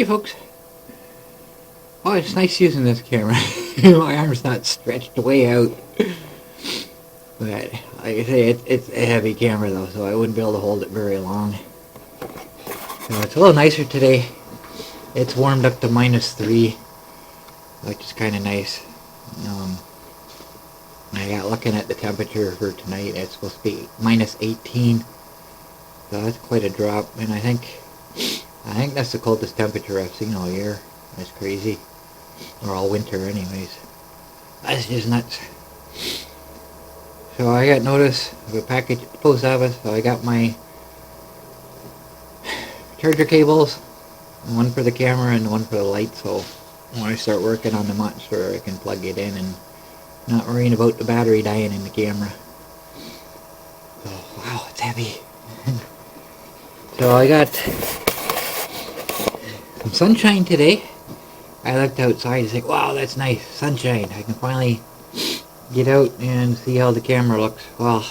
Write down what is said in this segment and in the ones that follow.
Hey folks. Oh, it's nice using this camera. My arm's not stretched way out. But, like I say, it's a heavy camera though, so I wouldn't be able to hold it very long. So it's a little nicer today. It's warmed up to -3, which is kind of nice. I got looking at the temperature for tonight, it's supposed to be -18. So that's quite a drop, and I think that's the coldest temperature I've seen all year. That's crazy. Or all winter anyways. That's just nuts. So I got notice of a package at the post office, so I got my charger cables, one for the camera and one for the light, so when I start working on the monster I can plug it in and not worrying about the battery dying in the camera. So, wow, it's heavy. So I got some sunshine today. I looked outside and said, wow, that's nice, sunshine. I can finally get out and see how the camera looks. Well,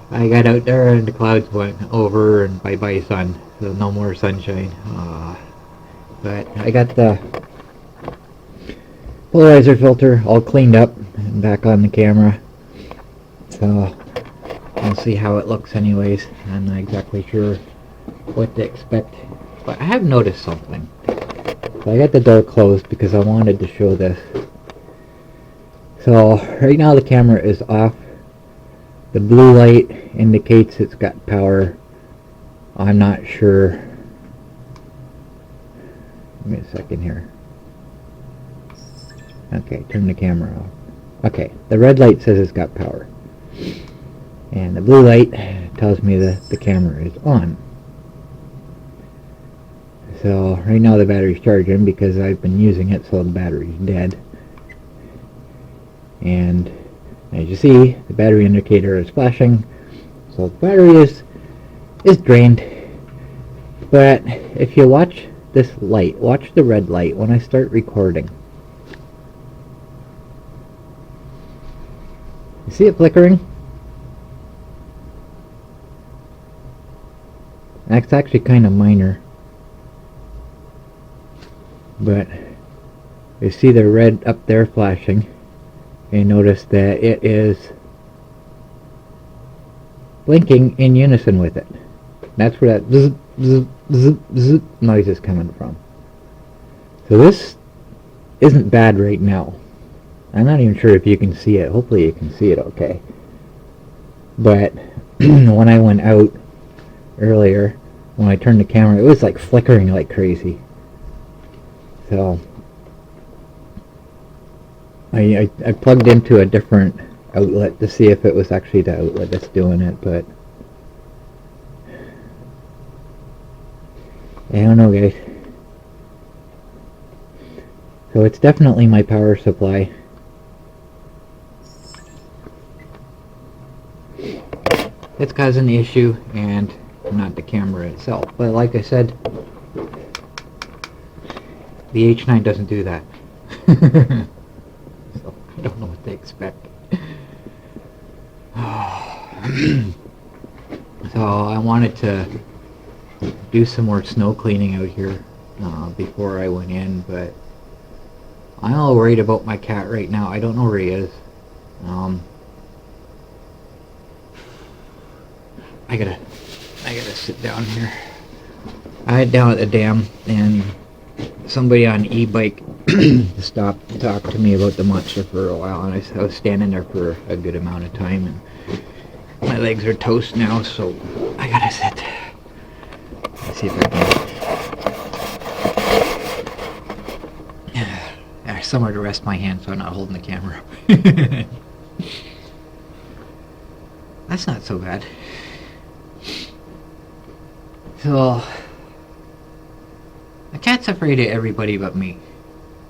I got out there and the clouds went over and bye-bye sun, so no more sunshine. But I got the polarizer filter all cleaned up and back on the camera, so we'll see how it looks anyways. I'm not exactly sure what to expect, but I have noticed something. So I got the door closed because I wanted to show this. So right now the camera is off. The blue light indicates it's got power. I'm not sure. Give me a second here. Okay, turn the camera off. Okay, the red light says it's got power. And the blue light tells me that the camera is on. So right now the battery's charging because I've been using it, so the battery's dead. And as you see, the battery indicator is flashing, so the battery is drained. But if you watch this light, watch the red light when I start recording. You see it flickering? That's actually kind of minor. But you see the red up there flashing. And notice that it is blinking in unison with it. That's where that zzz, zzz, zzz, zzz noise is coming from. So this isn't bad right now. I'm not even sure if you can see it. Hopefully you can see it okay. But when I went out earlier, when I turned the camera, it was like flickering like crazy. So I plugged into a different outlet to see if it was actually the outlet that's doing it, but I don't know, guys. So it's definitely my power supply. It's causing the issue and not the camera itself. But like I said, the H9 doesn't do that. So I don't know what to expect. So I wanted to do some more snow cleaning out here before I went in, but I'm all worried about my cat right now. I don't know where he is. I gotta sit down here. I had down at the dam and somebody on e-bike stopped to talk to me about the monster for a while, and I was standing there for a good amount of time, and my legs are toast now, so I gotta sit. Let's see if I can. There's somewhere to rest my hand so I'm not holding the camera up. That's not so bad. So the cat's afraid of everybody but me.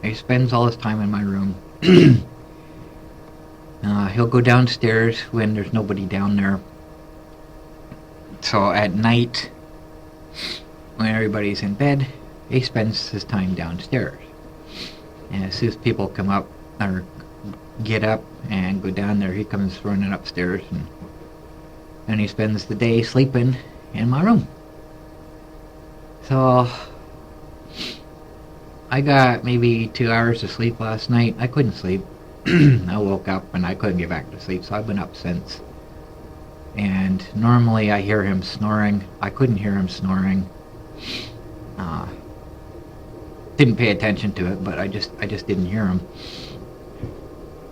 He spends all his time in my room. He'll go downstairs when there's nobody down there. So at night, when everybody's in bed, he spends his time downstairs. And as soon as people come up, or get up and go down there, he comes running upstairs, and he spends the day sleeping in my room. So I got maybe 2 hours of sleep last night. I couldn't sleep. I woke up and I couldn't get back to sleep, so I've been up since. And normally I hear him snoring. I couldn't hear him snoring. Didn't pay attention to it, but I just didn't hear him.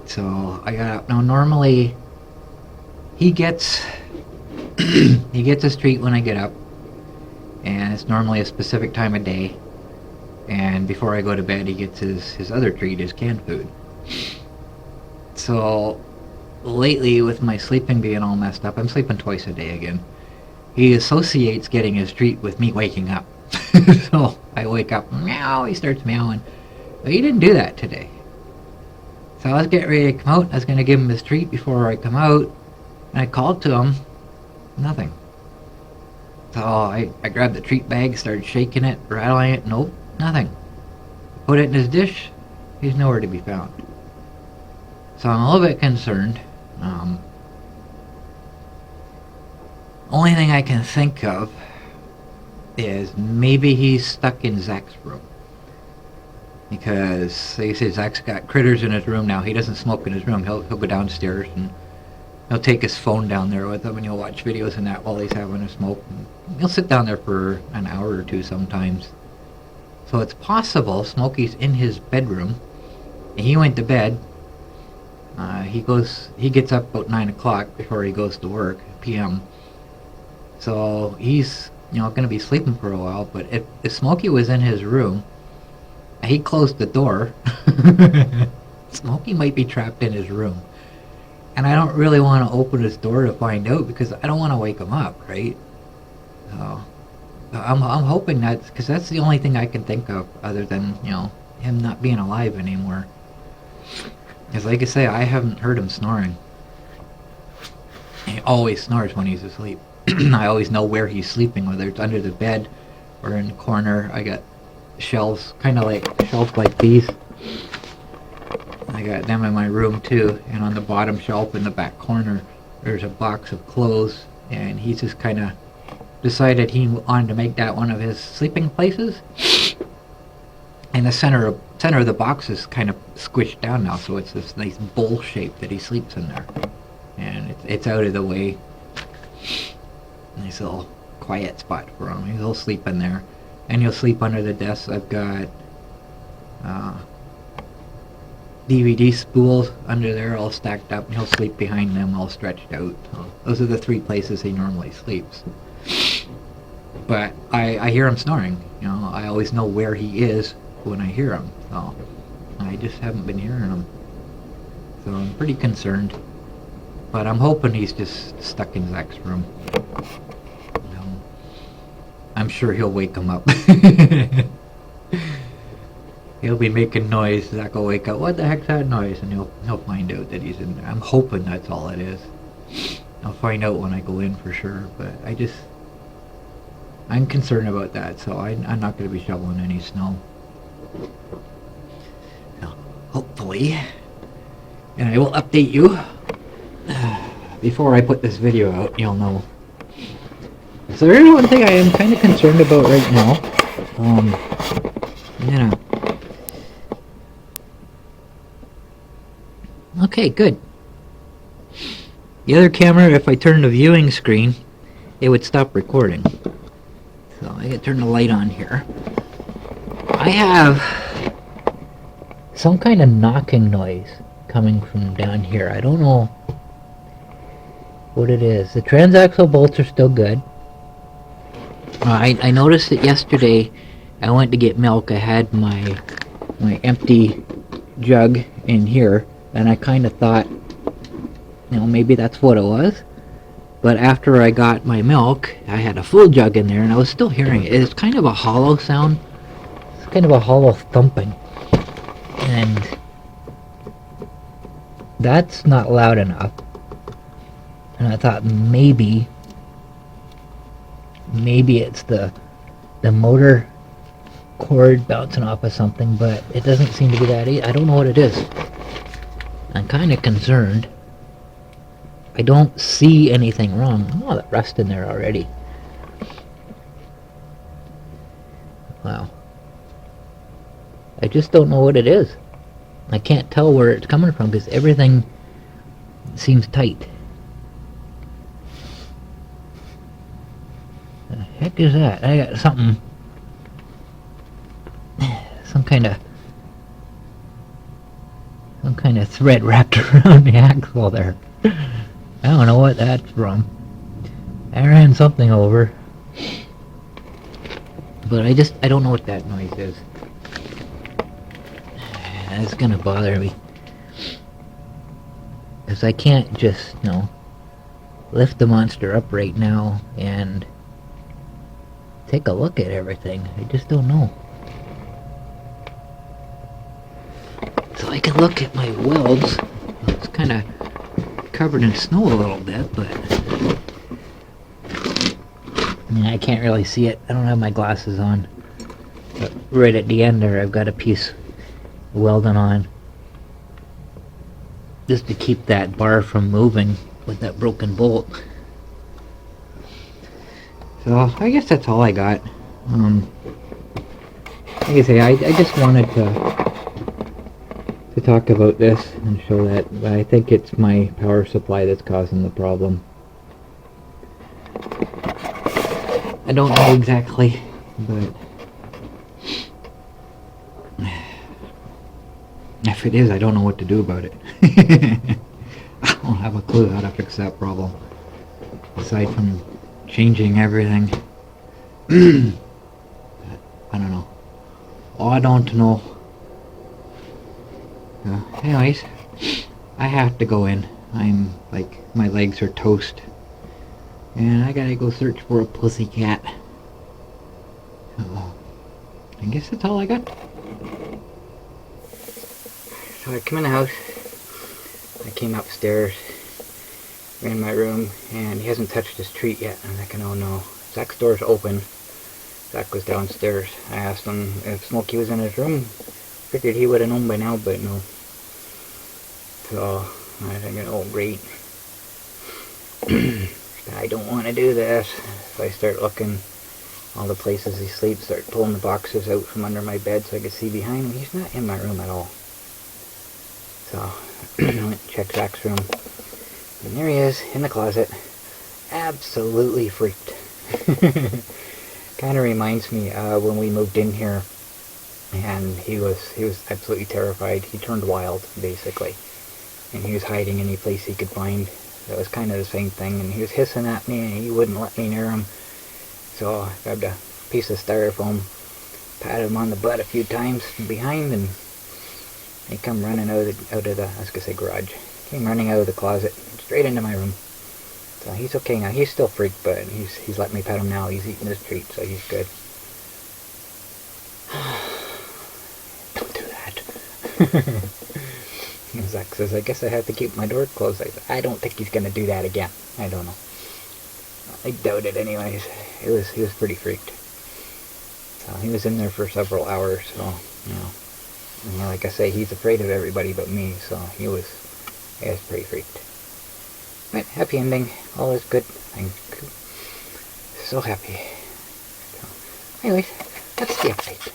So I got up. Now normally he gets he gets his treat when I get up, and it's normally a specific time of day. And before I go to bed, he gets his other treat, his canned food. So lately, with my sleeping being all messed up, I'm sleeping twice a day again. He associates getting his treat with me waking up. So I wake up, meow, he starts meowing. But he didn't do that today. So I was getting ready to come out. I was going to give him his treat before I come out. And I called to him. Nothing. So I grabbed the treat bag, started shaking it, rattling it. Nope, nothing. Put it in his dish. He's nowhere to be found. So I'm a little bit concerned. Only thing I can think of is maybe he's stuck in Zach's room. Because they say Zach's got critters in his room now. He doesn't smoke in his room. He'll go downstairs and he'll take his phone down there with him, and he'll watch videos and that while he's having a smoke. And he'll sit down there for an hour or two sometimes. So it's possible Smokey's in his bedroom. And he went to bed. He gets up about 9 o'clock before he goes to work, p.m. So he's, going to be sleeping for a while. But if Smokey was in his room, he closed the door. Smokey might be trapped in his room. And I don't really want to open his door to find out, because I don't want to wake him up, right? So I'm hoping because that's the only thing I can think of other than, him not being alive anymore. Because like I say, I haven't heard him snoring. He always snores when he's asleep. I always know where he's sleeping, whether it's under the bed or in the corner. I got shelves, kind of like shelves like these. I got them in my room too, and on the bottom shelf in the back corner there's a box of clothes, and he's just kind of decided he wanted to make that one of his sleeping places. And the center of the box is kind of squished down now, so it's this nice bowl shape that he sleeps in there, and it's out of the way. Nice little quiet spot for him. He'll sleep in there, and he'll sleep under the desk. I've got DVD spools under there all stacked up, and he'll sleep behind them all stretched out. So those are the 3 places he normally sleeps. But I hear him snoring. I always know where he is when I hear him. So I just haven't been hearing him. So I'm pretty concerned. But I'm hoping he's just stuck in Zach's room. I'm sure he'll wake him up. He'll be making noise. Zach will wake up. What the heck's that noise? And he'll find out that he's in there. I'm hoping that's all it is. I'll find out when I go in for sure. But I'm concerned about that. So I'm not going to be shoveling any snow. So, hopefully. And I will update you. Before I put this video out, you'll know. So there is one thing I am kind of concerned about right now. Okay, good. The other camera, if I turn the viewing screen, it would stop recording. So I gotta turn the light on here. I have some kind of knocking noise coming from down here. I don't know what it is. The transaxle bolts are still good. I noticed it yesterday. I went to get milk. I had my empty jug in here, and I kind of thought, maybe that's what it was. But after I got my milk, I had a full jug in there, and I was still hearing it. It's kind of a hollow sound. It's kind of a hollow thumping. And that's not loud enough. And I thought maybe it's the motor cord bouncing off of something, but it doesn't seem to be that. I don't know what it is. I'm kind of concerned. I don't see anything wrong. Oh, that rust in there already. Wow. I just don't know what it is. I can't tell where it's coming from because everything seems tight. The heck is that? I got something, some kind of thread wrapped around the axle there. I don't know what that's from. I ran something over, but I don't know what that noise is. It's gonna bother me, because I can't just, lift the monster up right now and take a look at everything. I just don't know. So I can look at my welds. It's kind of covered in snow a little bit, but I can't really see it. I don't have my glasses on. But right at the end there, I've got a piece welding on, just to keep that bar from moving with that broken bolt. So I guess that's all I got. Like I say, I just wanted to talk about this and show that I think it's my power supply that's causing the problem. I don't know exactly, but if it is, I don't know what to do about it. I don't have a clue how to fix that problem, aside from changing everything. I don't know. Oh, I don't know. Anyways, I have to go in. I'm like, my legs are toast. And I gotta go search for a pussycat. I guess that's all I got. So I come in the house. I came upstairs, ran in my room, and he hasn't touched his treat yet. I'm thinking, oh no. Zach's door's open. Zach was downstairs. I asked him if Smokey was in his room. Figured he would have known by now, but no. So I thinking, oh great. I don't want to do this. So I start looking all the places he sleeps, start pulling the boxes out from under my bed so I could see behind him. He's not in my room at all. So I went and checked Zach's room. And there he is, in the closet. Absolutely freaked. Kind of reminds me when we moved in here, and he was absolutely terrified. He turned wild, basically, and he was hiding any place he could find. That was kind of the same thing, and he was hissing at me, and he wouldn't let me near him. So I grabbed a piece of styrofoam, patted him on the butt a few times from behind, and he come running out of the I was gonna say garage. Came running out of the closet, straight into my room. So he's okay now. He's still freaked, but he's let me pet him now. He's eating his treat, so he's good. Don't do that. Zach says, I guess I have to keep my door closed. I don't think he's gonna do that again. I don't know. I doubt it anyways. He was pretty freaked. So he was in there for several hours, so, and like I say, he's afraid of everybody but me, so he was pretty freaked. But happy ending. All is good. I'm so happy. So, anyways, that's the update.